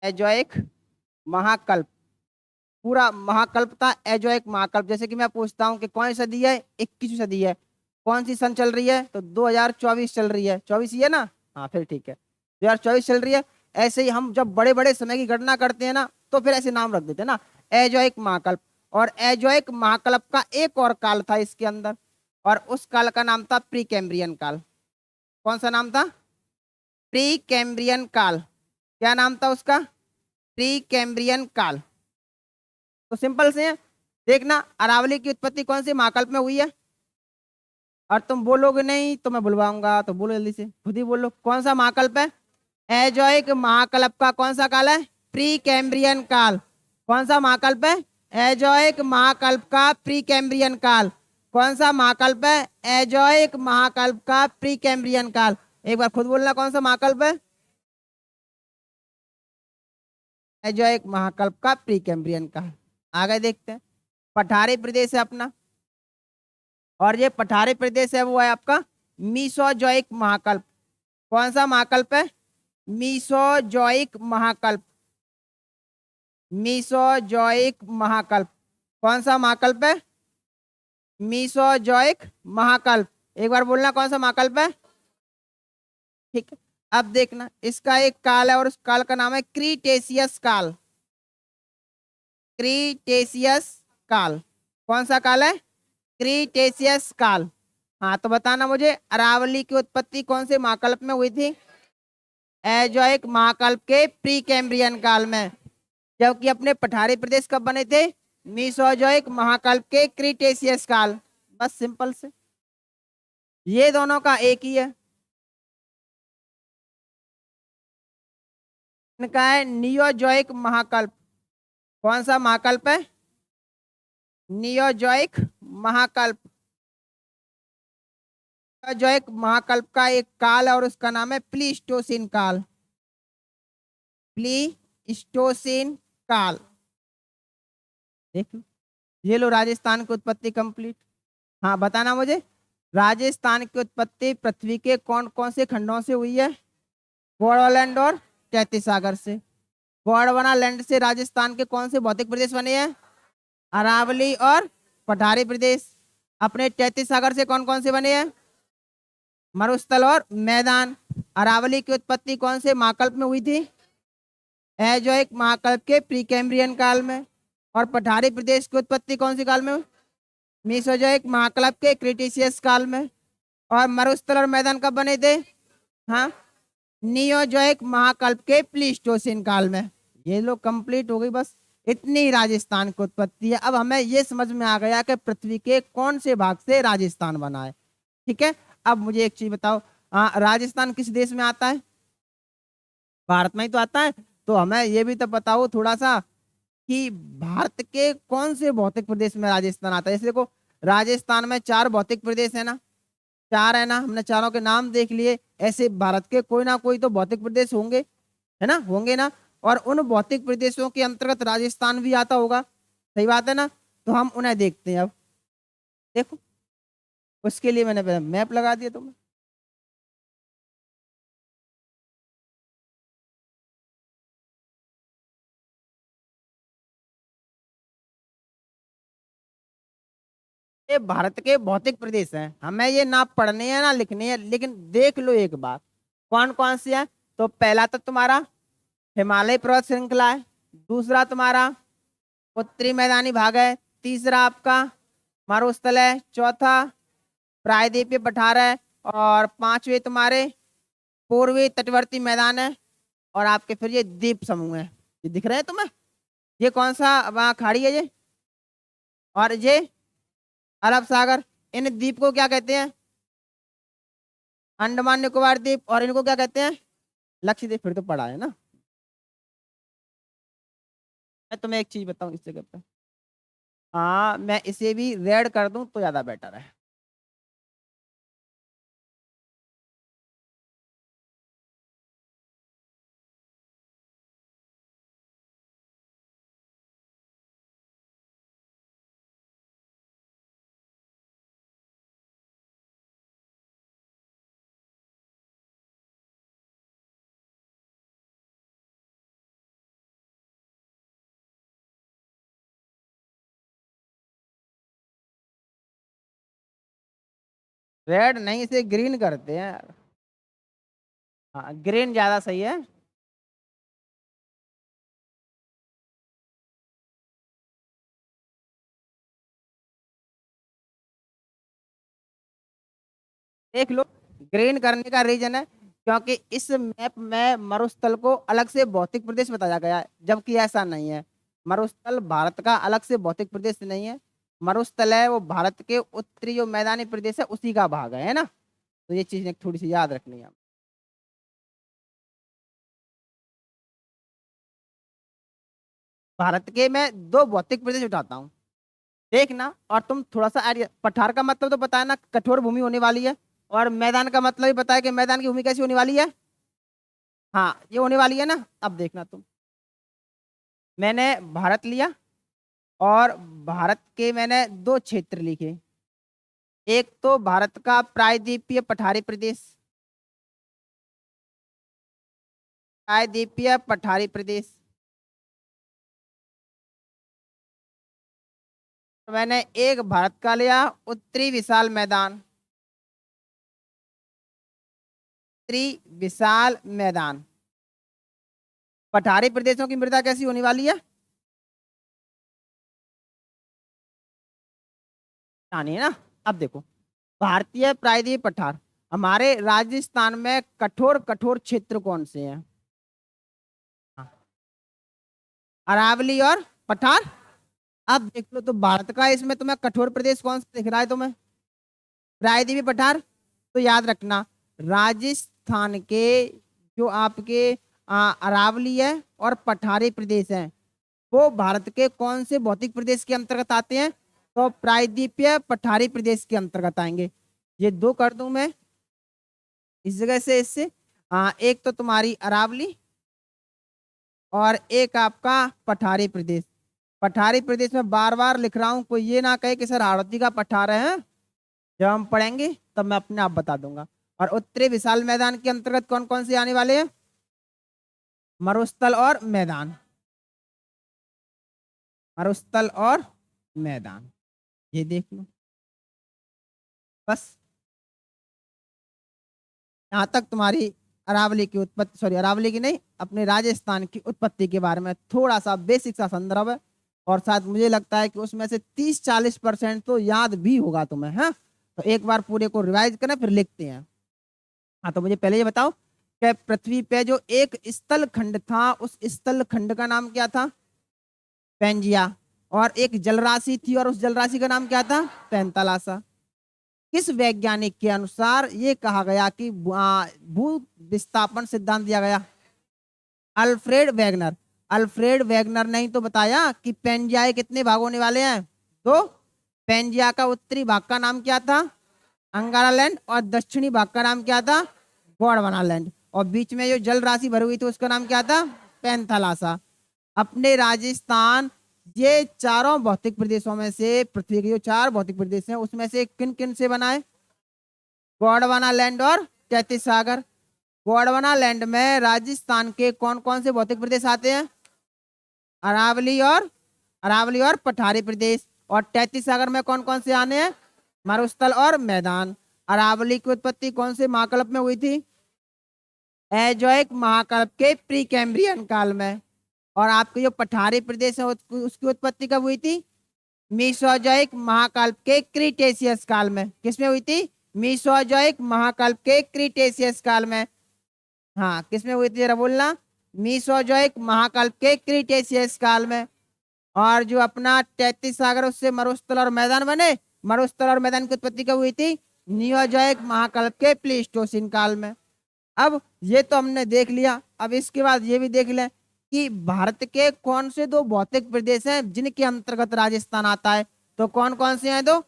एजोइक महाकल्प, पूरा महाकल्प था एजोइक महाकल्प। जैसे कि मैं पूछता हूँ कि कौन सी सदी है? 21वीं सदी है। कौन सी सन चल रही है? तो 2024 चल रही है। 24 ही है ना? हाँ, फिर ठीक है, 2024 चल रही है। ऐसे ही हम जब बड़े बड़े समय की गणना करते हैं ना, तो फिर ऐसे नाम रख देते हैं ना, एजोइक महाकल्प। और एजोइक महाकल्प का एक और काल था इसके अंदर, और उस काल का नाम था प्री कैम्ब्रियन काल। कौन सा नाम था? प्री कैम्ब्रियन काल। क्या नाम था उसका? प्री कैम्ब्रियन काल। तो सिंपल से है, देखना अरावली की उत्पत्ति कौन से महाकल्प में हुई है। और तुम बोलोगे नहीं तो मैं बुलवाऊंगा, तो बोलो जल्दी से, खुद ही बोलो कौन सा महाकल्प है। एजोइक महाकल्प का कौन सा काल है? प्री कैम्ब्रियन काल। कौन सा महाकल्प है? एजोइक महाकल्प का प्री कैम्ब्रियन काल। कौन सा महाकल्प है? एजोइक महाकल्प का प्री कैम्ब्रियन काल। एक बार खुद बोलना, कौन सा महाकल्प है? एजोइक महाकल्प का प्री कैम्ब्रियन काल। आगे देखते हैं। पठारी प्रदेश है अपना, और ये पठारी प्रदेश है वो है आपका मीसोजोइक महाकल्प। कौन सा महाकल्प है? मीसोजोइक महाकल्प। मीसोजोइक महाकल्प। कौन सा महाकल्प है? मीसोजोइक महाकल्प। एक बार बोलना, कौन सा महाकल्प है? ठीक है। अब देखना, इसका एक काल है और उस काल का नाम है क्रीटेशियस काल। क्रीटेशियस काल। कौन सा काल है? क्रीटेशियस काल। हाँ, तो बताना मुझे, अरावली की उत्पत्ति कौन से महाकल्प में हुई थी? एजोइक महाकल्प के प्री कैम्ब्रियन काल में। जबकि अपने पठारी प्रदेश कब बने थे? मीसोजोइक महाकल्प के क्रीटेशियस काल। बस सिंपल से, ये दोनों का एक ही है। इनका है नियोजोइक महाकल्प। कौन सा महाकल्प है? नियोजोइक महाकल्प। नियोजोइक महाकल्प का एक काल है और उसका नाम है प्लीस्टोसिन काल। प्लीस्टोसिन काल। देख लो, ये लो राजस्थान की उत्पत्ति कंप्लीट। हाँ, बताना मुझे, राजस्थान की उत्पत्ति पृथ्वी के कौन कौन से खंडों से हुई है? गोंडवाना और तैतीस सागर से। गोंडवाना लैंड से राजस्थान के कौन से भौतिक प्रदेश बने हैं? अरावली और पठारी प्रदेश। अपने तैतीस सागर से कौन कौन से बने हैं? मरुस्थल और मैदान। अरावली की उत्पत्ति कौन से महाकल्प में हुई थी? एजोइक महाकल्प के प्री कैम्ब्रियन काल में। और पठारी प्रदेश की उत्पत्ति कौन सी काल में हुई? मीसोजोइक महाकल्प के क्रिटेशियस काल में। और मरुस्थल और मैदान कब बने थे? हाँ, नियोजोइक महाकल्प के प्लीस्टोसिन काल में। ये लोग कंप्लीट हो गई। बस इतनी ही राजस्थान की उत्पत्ति है। अब हमें ये समझ में आ गया कि पृथ्वी के कौन से भाग से राजस्थान बना है। ठीक है। अब मुझे एक चीज बताओ, राजस्थान किस देश में आता है? भारत में ही तो आता है। तो हमें ये भी तो बताओ थोड़ा सा कि भारत के कौन से भौतिक प्रदेश में राजस्थान आता है। जैसे देखो, राजस्थान में 4 भौतिक प्रदेश है ना, 4 है ना, हमने चारों के नाम देख लिए। ऐसे भारत के कोई ना कोई तो भौतिक प्रदेश होंगे, है ना, होंगे ना। और उन भौतिक प्रदेशों के अंतर्गत राजस्थान भी आता होगा। सही बात है ना। तो हम उन्हें देखते हैं। अब देखो, उसके लिए मैंने मैप लगा दिया तुम्हें। ये भारत के भौतिक प्रदेश हैं, हमें ये ना पढ़ने हैं ना लिखने हैं, लेकिन देख लो एक बार, कौन कौन सी है? तो पहला तो तुम्हारा हिमालय पर्वत श्रृंखला है, दूसरा तुम्हारा उत्तरी मैदानी भाग है, तीसरा आपका मरुस्थल है, चौथा प्रायद्वीपीय पठार है, और पांचवे तुम्हारे पूर्वी तटवर्ती मैदान है, और आपके फिर ये द्वीप समूह है। ये दिख रहे हैं तुम्हें? ये कौन सा वहाँ खाड़ी है ये, और ये अरब सागर। इन द्वीप को क्या कहते हैं? अंडमान निकोबार द्वीप। और इनको क्या कहते हैं? लक्षद्वीप। फिर तो पढ़ा है ना। मैं तुम्हें एक चीज बताऊं इस जगह पे, हाँ मैं इसे भी रेड कर दूं तो ज्यादा बेटर है। रेड नहीं, इसे ग्रीन करते हैं यार। हाँ ग्रीन ज्यादा सही है। देख लो, ग्रीन करने का रीजन है क्योंकि इस मैप में मरुस्थल को अलग से भौतिक प्रदेश बताया गया है, जबकि ऐसा नहीं है। मरुस्थल भारत का अलग से भौतिक प्रदेश नहीं है। मरुस्थल है वो भारत के उत्तरी जो मैदानी प्रदेश है उसी का भाग है ना। तो ये चीज थोड़ी सी याद रखनी है। भारत के मैं दो भौतिक प्रदेश उठाता हूँ, देखना। और तुम थोड़ा सा आइडिया, पठार का मतलब तो पता है ना, कठोर भूमि होने वाली है। और मैदान का मतलब भी पता है कि मैदान की भूमि कैसी होने वाली है। हाँ ये होने वाली है ना। अब देखना तुम, मैंने भारत लिया और भारत के मैंने दो क्षेत्र लिखे। एक तो भारत का प्रायद्वीपीय पठारी प्रदेश, प्रायद्वीपीय पठारी प्रदेश। तो मैंने एक भारत का लिया उत्तरी विशाल मैदान, उत्तरी विशाल मैदान। पठारी प्रदेशों की मृदा कैसी होने वाली है? जानी है ना। अब देखो, भारतीय प्रायद्वीप पठार, हमारे राजस्थान में कठोर कठोर क्षेत्र कौन से हैं? हाँ, अरावली और पठार। अब देख लो, तो भारत का इसमें तुम्हें कठोर प्रदेश कौन सा दिख रहा है तुम्हें? प्रायद्वीपीय पठार। तो याद रखना, राजस्थान के जो आपके अरावली है और पठारी प्रदेश हैं, वो भारत के कौन से भौतिक प्रदेश के अंतर्गत आते हैं? तो प्रायद्वीपीय पठारी प्रदेश के अंतर्गत आएंगे। ये दो कर दूं मैं इस जगह से, इससे एक तो तुम्हारी अरावली और एक आपका पठारी प्रदेश। पठारी प्रदेश में बार बार लिख रहा हूं, कोई ये ना कहे कि सर हाड़ौती का पठार है। जब हम पढ़ेंगे तब मैं अपने आप बता दूंगा। और उत्तरी विशाल मैदान के अंतर्गत कौन कौन से आने वाले हैं? मरुस्थल और मैदान, मरुस्थल और मैदान। ये देख लो बस। यहाँ तक तुम्हारी अरावली की उत्पत्ति, सॉरी अरावली की नहीं, अपने राजस्थान की उत्पत्ति के बारे में थोड़ा सा बेसिक सा संदर्भ है। और साथ मुझे लगता है कि उसमें से 30-40% तो याद भी होगा तुम्हें। हाँ तो एक बार पूरे को रिवाइज करें फिर लिखते हैं। हाँ तो मुझे पहले ये बताओ कि पृथ्वी पे जो एक स्थल खंड था, उस स्थल खंड का नाम क्या था? पेंजिया। और एक जलराशि थी और उस जलराशि का नाम क्या था? पैंतालासा। किस वैज्ञानिक के अनुसार ये कहा गया कि भू विस्थापन सिद्धांत दिया गया? Alfred Wegener. अल्फ्रेड वैगनर ने ही तो बताया कि पेंजिया के कितने भाग होने वाले हैं? तो पेंजिया का उत्तरी भाग का नाम क्या था? अंगारा लैंड। और दक्षिणी भाग का नाम क्या था? गोंडवाना लैंड। और बीच में जो जल राशि भरी हुई थी उसका नाम क्या था? पैंथालासा। अपने राजस्थान, ये चारों भौतिक प्रदेशों में से, पृथ्वी के जो चार भौतिक प्रदेश हैं उसमें से किन किन से बना है? गोंडवाना लैंड और तैतीस सागर। गोंडवाना लैंड में राजस्थान के कौन कौन से भौतिक प्रदेश आते हैं? अरावली और, अरावली और पठारी प्रदेश। और तैतीस सागर में कौन कौन से आने हैं? मरुस्थल और मैदान। अरावली की उत्पत्ति कौन से महाकल्प में हुई थी? एजोइक महाकल्प के प्री कैम्ब्रियन काल में। और आपके जो पठारी प्रदेश है उसकी उत्पत्ति कब हुई थी? मीसोजोइक महाकल्प के क्रीटेशियस काल में। किसमें हुई थी? मीसोजोइक महाकल्प के क्रीटेशियस काल में। हाँ, किसमें हुई थी जरा बोलना? मीसोजोइक महाकल्प के क्रीटेशियस काल में। और जो अपना 33 सागर उससे मरुस्थल और मैदान बने, मरुस्थल और मैदान की उत्पत्ति कब हुई थी? नियोजोइक महाकल्प के प्लीस्टोसिन काल में। अब ये तो हमने देख लिया, अब इसके बाद ये भी देख लें कि भारत के कौन से दो भौतिक प्रदेश हैं जिनके अंतर्गत राजस्थान आता है। तो कौन कौन से हैं? दो,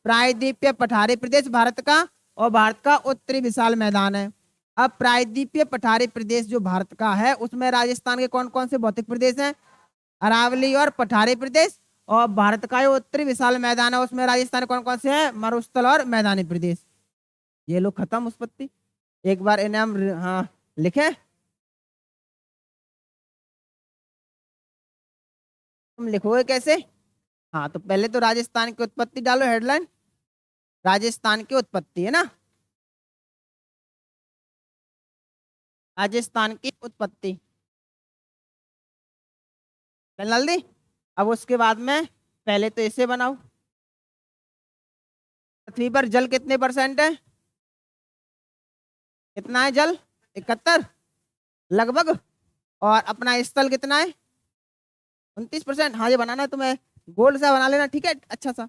प्रायद्वीपीय पठारी प्रदेश भारत का, और भारत का उत्तरी विशाल मैदान है। अब प्रायद्वीपीय पठारी प्रदेश जो भारत का है उसमें राजस्थान के कौन कौन से भौतिक प्रदेश हैं? अरावली और पठारी प्रदेश। और भारत का जो उत्तरी विशाल मैदान है उसमें राजस्थान कौन कौन से हैं? मरुस्थल और मैदानी प्रदेश। ये लोग खत्म उत्पत्ति। एक बार इन्हें हम हाँ लिखे, तुम लिखोगे कैसे? हाँ, तो पहले तो राजस्थान की उत्पत्ति डालो हेडलाइन। राजस्थान की उत्पत्ति है ना, राजस्थान की उत्पत्ति डाल दी। अब उसके बाद में पहले तो इसे बनाओ। पृथ्वी पर जल कितने परसेंट है? कितना है जल? 71 लगभग। और अपना स्थल कितना है? 29%। हाँ, ये बनाना है तुम्हें, गोल सा बना लेना, ठीक है, अच्छा सा।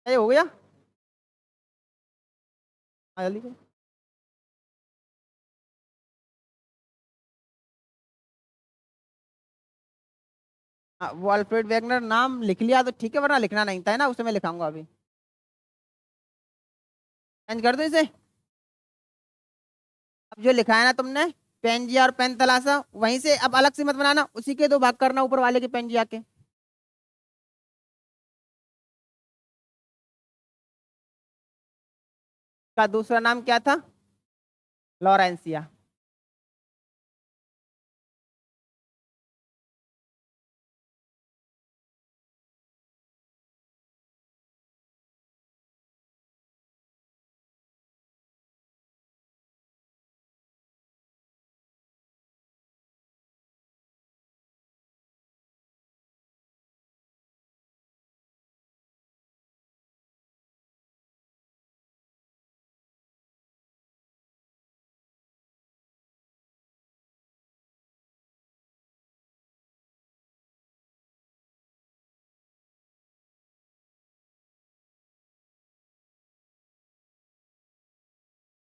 ये हो गया। हाँ, जल्दी करो। हाँ, वो अल्फ्रेड वैगनर नाम लिख लिया तो ठीक है, वरना लिखना नहीं था, है ना, उसे मैं लिखाऊंगा अभी। चेंज कर दो इसे। अब जो लिखा है ना तुमने, पेंजिया और पेंथलासा, वहीं से अब अलग से मत बनाना, उसी के दो भाग करना ऊपर वाले के पेंजिया के। का दूसरा नाम क्या था? लॉरेंसिया।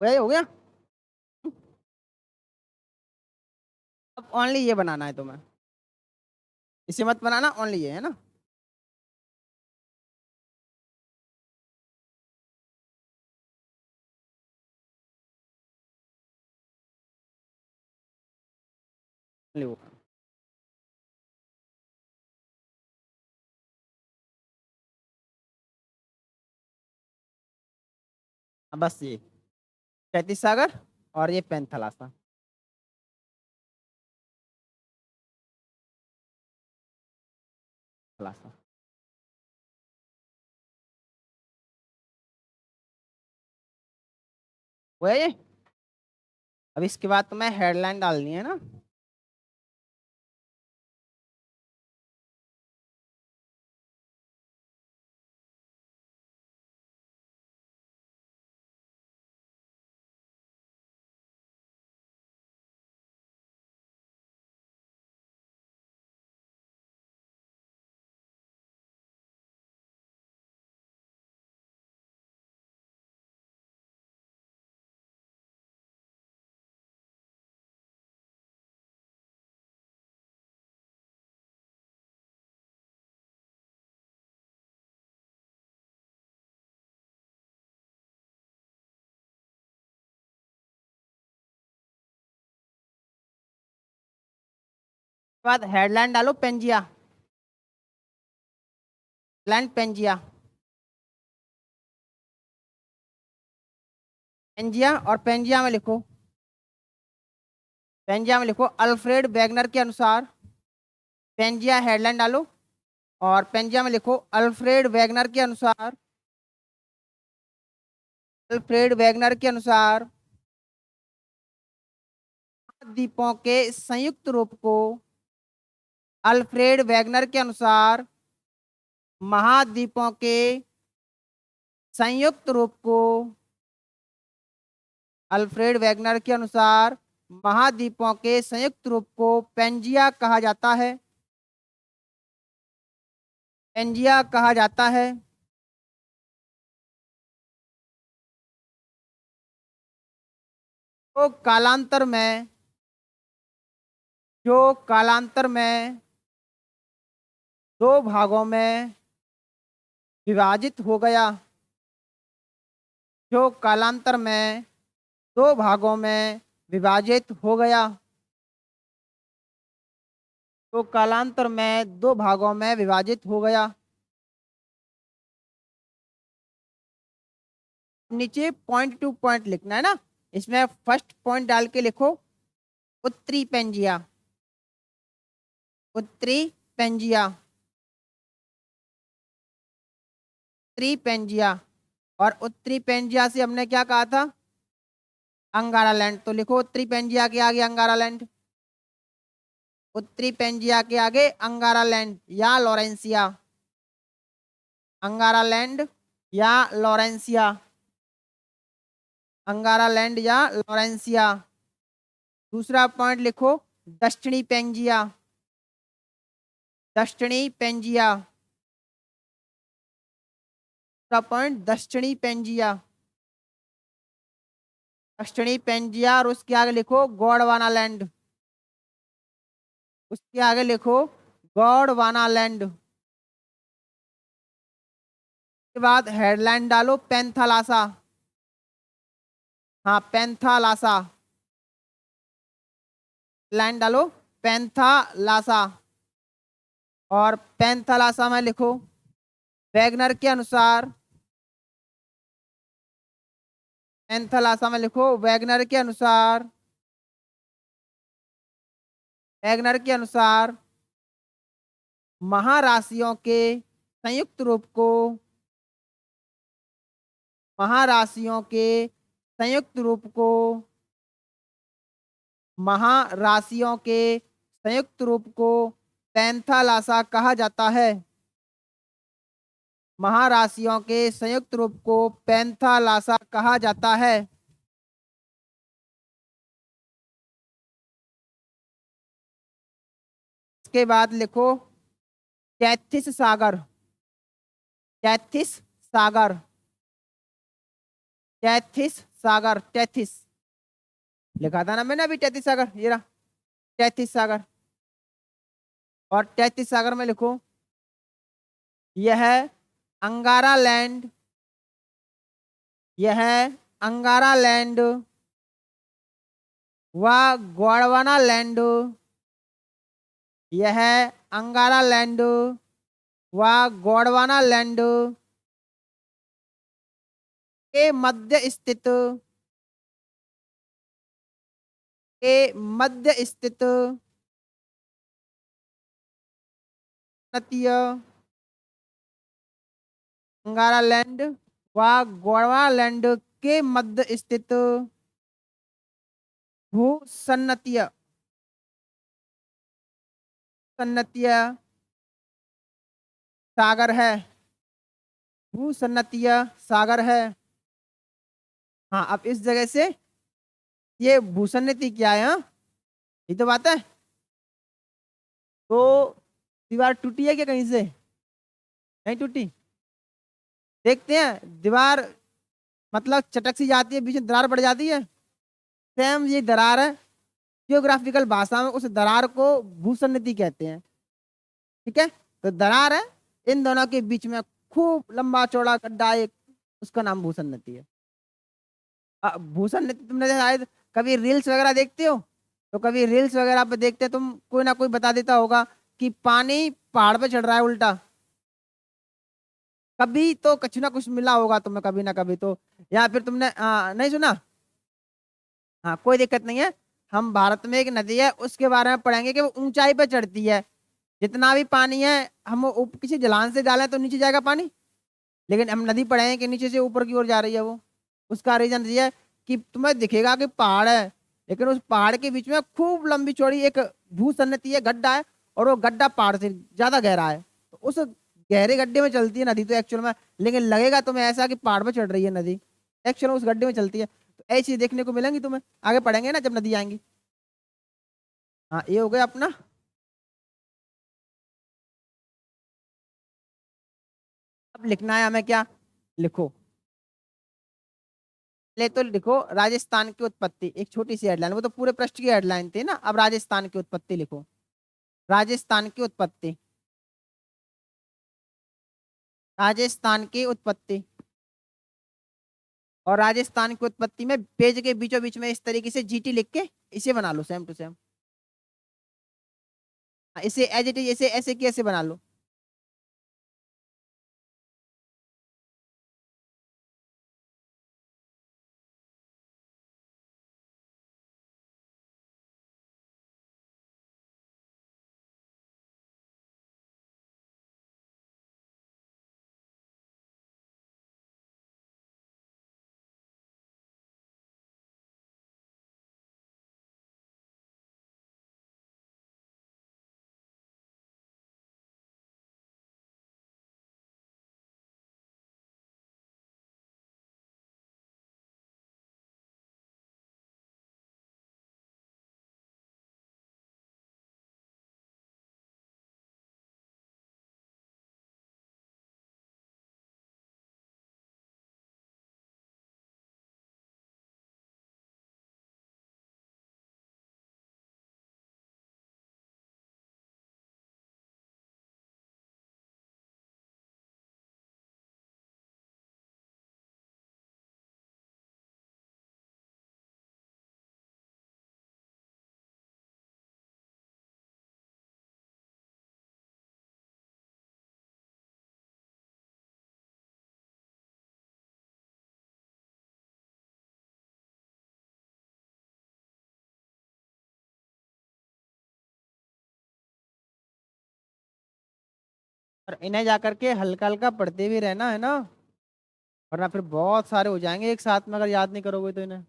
वही हो गया। अब ओनली ये बनाना है तुम्हें, इसे मत बनाना, ओनली ये, है ना। only वो। हाँ, बस ये 33 सागर और ये पेंथलासा। थलासा। वो है ये। अब इसके बाद तुम्हें हेडलाइन डालनी है ना। उसके बाद हेडलाइन डालो पेंजिया, लैंड पेंजिया। पेंजिया, और पेंजिया में लिखो, पेंजिया में लिखो अल्फ्रेड वेगनर के अनुसार, पेंजिया हेडलाइन डालो, और पेंजिया में लिखो अल्फ्रेड वेगनर के अनुसार, अल्फ्रेड वेगनर के अनुसार द्वीपों के संयुक्त रूप को, अल्फ्रेड वेगनर के अनुसार महाद्वीपों के संयुक्त रूप को, अल्फ्रेड वेगनर के अनुसार महाद्वीपों के संयुक्त रूप को पेंजिया कहा जाता है, पेंजिया कहा जाता है। तो कालांतर में, जो कालांतर में दो भागों में विभाजित हो गया, जो कालांतर में दो भागों में विभाजित हो गया, तो कालांतर में दो भागों में विभाजित हो गया। नीचे पॉइंट टू पॉइंट लिखना है ना, इसमें फर्स्ट पॉइंट डाल के लिखो उत्तरी पेंजिया, उत्तरी पेंजिया, उत्तरी पेंजिया। और उत्तरी पेंजिया से हमने क्या कहा था, अंगारा लैंड, तो लिखो उत्तरी पेंजिया के आगे अंगारा लैंड, उत्तरी पेंजिया के आगे अंगारा लैंड या लॉरेंसिया, अंगारा लैंड या लॉरेंसिया, अंगारा लैंड या लॉरेंसिया। दूसरा पॉइंट लिखो दक्षिणी पेंजिया, दक्षिणी पेंजिया, दूसरा पॉइंट दक्षिणी पेंजिया, दक्षिणी पेंजिया। और उसके आगे लिखो गोंडवाना लैंड, उसके आगे लिखो गोंडवाना लैंड। के बाद हेडलाइन डालो पेंथालासा, हाँ पेंथालासा, लाइन डालो पेंथालासा। और पेंथालासा में लिखो वेगनर के अनुसार, पेंथालासा में लिखो वेगनर के अनुसार, वेगनर के अनुसार महाराशियों के संयुक्त रूप को, महाराशियों के संयुक्त रूप को, महाराशियों के संयुक्त रूप को पेंथालासा कहा जाता है, महाराशियों के संयुक्त रूप को पेंथालासा कहा जाता है। इसके बाद लिखो कैथिस सागर, कैथिस सागर, कैथिस सागर, कैथिस लिखा था ना मैंने अभी, कैथिस सागर ये रहा, कैथिस सागर। और कैथिस सागर में लिखो यह अंगारा लैंड, यह अंगारा लैंड व गोंडवाना लैंड, यह अंगारा लैंड व गोंडवाना लैंड के मध्य स्थित, के मध्य स्थित अंगारा लैंड व गोंडवाना लैंड के मध्य स्थित भूसन्नतीय, सन्नतीय सागर है, भूसन्नतीय सागर है। हाँ अब इस जगह से ये भूसन्नति क्या है, हाँ ये तो बात है। तो दीवार टूटी है क्या कहीं से, नहीं टूटी, देखते हैं दीवार मतलब चटक सी जाती है, बीच में दरार पड़ जाती है, सेम ये दरार है, जियोग्राफिकल भाषा में उस दरार को भूसन्नति कहते हैं, ठीक है। तो दरार है, इन दोनों के बीच में खूब लंबा चौड़ा गड्ढा एक, उसका नाम भूसन्नति है। भूसन्नति तुमने शायद कभी रील्स वगैरह देखते हो, तो कभी रील्स वगैरह पे देखते तुम, कोई ना कोई बता देता होगा कि पानी पहाड़ पे चढ़ रहा है उल्टा, कभी तो कुछ ना कुछ मिला होगा तुम्हें कभी ना कभी तो, या फिर तुमने नहीं सुना हाँ कोई दिक्कत नहीं है। हम भारत में एक नदी है उसके बारे में पढ़ेंगे कि वो ऊंचाई पे चढ़ती है। जितना भी पानी है हम किसी ढलान से डालें तो नीचे जाएगा पानी, लेकिन हम नदी पढ़े हैं कि नीचे से ऊपर की ओर जा रही है वो। उसका रीजन ये है कि तुम्हें दिखेगा कि पहाड़ है, लेकिन उस पहाड़ के बीच में खूब लंबी चौड़ी एक भूसन्नति है, गड्ढा है, और वो गड्ढा पहाड़ से ज्यादा गहरा है। तो उस गहरे गड्ढे में चलती है नदी तो एक्चुअल में, लेकिन लगेगा तुम्हें ऐसा कि पहाड़ पे चढ़ रही है नदी, एक्चुअल में उस गड्ढे में चलती है। तो ऐसी चीज देखने को मिलेंगी तुम्हें, आगे पढ़ेंगे ना जब नदी आएंगी। हाँ ये हो गया अपना। अब लिखना है हमें क्या, लिखो। ले तो लिखो राजस्थान की उत्पत्ति, एक छोटी सी हेडलाइन, वो तो पूरे पृष्ठ की हेडलाइन थी ना, अब राजस्थान की उत्पत्ति लिखो। राजस्थान की उत्पत्ति, राजस्थान की उत्पत्ति। और राजस्थान की उत्पत्ति में पेज के बीचों बीच में इस तरीके से जीटी लिख के इसे बना लो सेम टू सेम। इसे एज इट इज ऐसे ऐसे की ऐसे बना लो। और इन्हें जाकर के हल्का हल्का पढ़ते भी रहना है ना, वरना फिर बहुत सारे हो जाएंगे एक साथ में अगर याद नहीं करोगे तो इन्हें।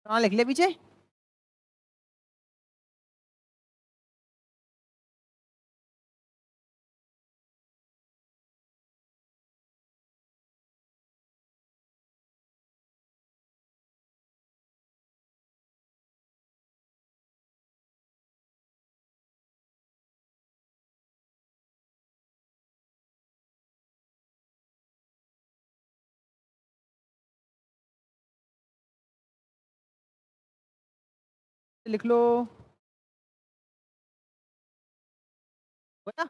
हाँ लिख ले पीछे। लिख लो। बता।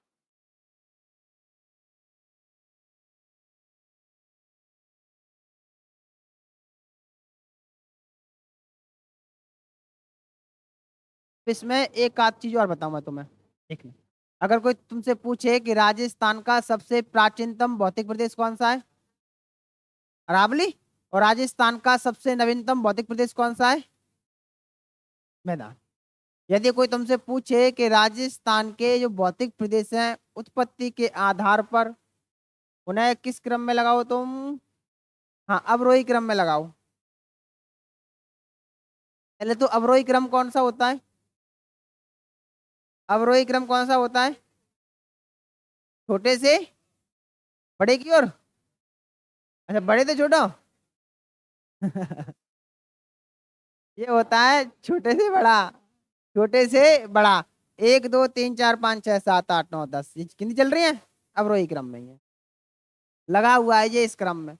इसमें एक आध चीज और बताऊं मैं तुम्हें, देख लो। अगर कोई तुमसे पूछे कि राजस्थान का सबसे प्राचीनतम भौतिक प्रदेश कौन सा है, अरावली। और राजस्थान का सबसे नवीनतम भौतिक प्रदेश कौन सा है, मैदान। यदि कोई तुमसे पूछे कि राजस्थान के जो भौतिक प्रदेश हैं उत्पत्ति के आधार पर, उन्हें किस क्रम में लगाओ तुम, हाँ अवरोही क्रम में लगाओ। पहले तो अवरोही क्रम कौन सा होता है, अवरोही क्रम कौन सा होता है, छोटे से बड़े की ओर। अच्छा बड़े से छोटा। ये होता है छोटे से बड़ा, छोटे से बड़ा। एक दो तीन चार पाँच छह सात आठ नौ दस, ये कितनी चल रही है, अवरोही क्रम में ही है, लगा हुआ है ये इस क्रम में।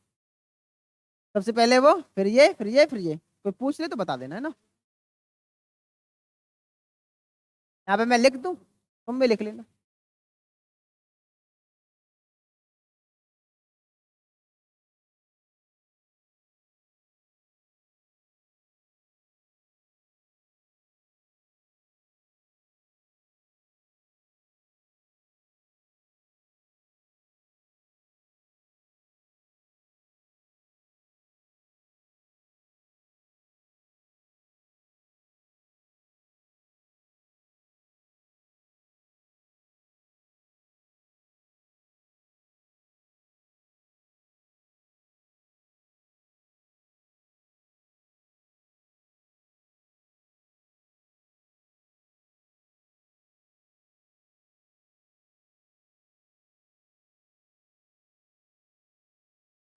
सबसे पहले वो, फिर ये, फिर ये, फिर ये। कोई पूछ ले तो बता देना है ना। यहाँ पे मैं लिख दूं, तुम भी लिख लेना।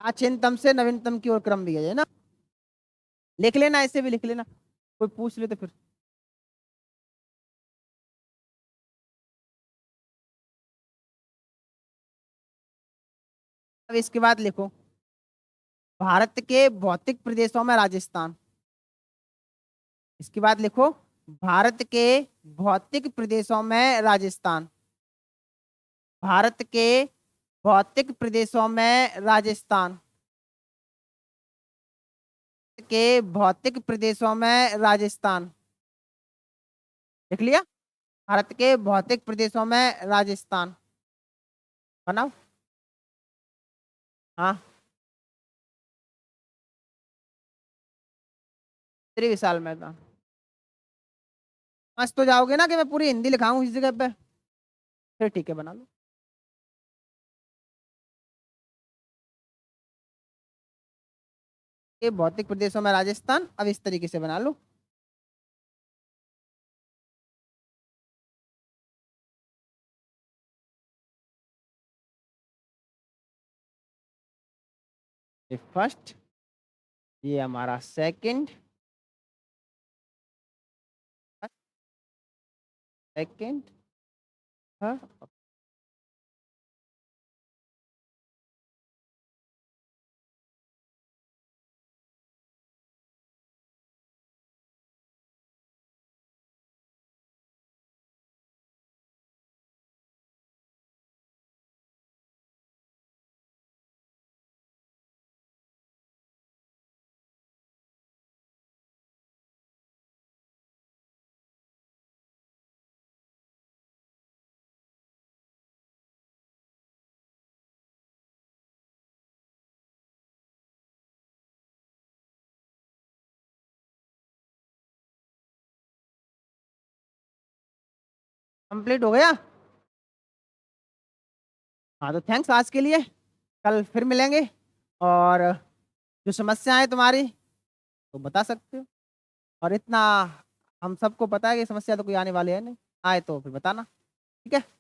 प्राचीनतम से नवीनतम की ओर क्रम दिया जाए ना, लिख लेना, ऐसे भी लिख लेना, कोई पूछ ले तो फिर। अब इसके बाद लिखो, भारत के भौतिक प्रदेशों में राजस्थान। इसके बाद लिखो, भारत के भौतिक प्रदेशों में राजस्थान। भारत के भौतिक प्रदेशों में राजस्थान। के भौतिक प्रदेशों में राजस्थान। लिख लिया? भारत के भौतिक प्रदेशों में राजस्थान बनाओ। हाँ, विशाल मैदान। मस्त तो जाओगे ना कि मैं पूरी हिंदी लिखाऊं इस जगह पे? फिर ठीक है, बना लो। ये भौतिक प्रदेशों में राजस्थान, अब इस तरीके से बना लो। ये फर्स्ट, ये हमारा सेकंड, सेकंड, थर्ड। कंप्लीट हो गया? हाँ तो थैंक्स आज के लिए, कल फिर मिलेंगे। और जो समस्या है तुम्हारी तो बता सकते हो, और इतना हम सबको पता है कि समस्या तो कोई आने वाली है नहीं, आए तो फिर बताना। ठीक है।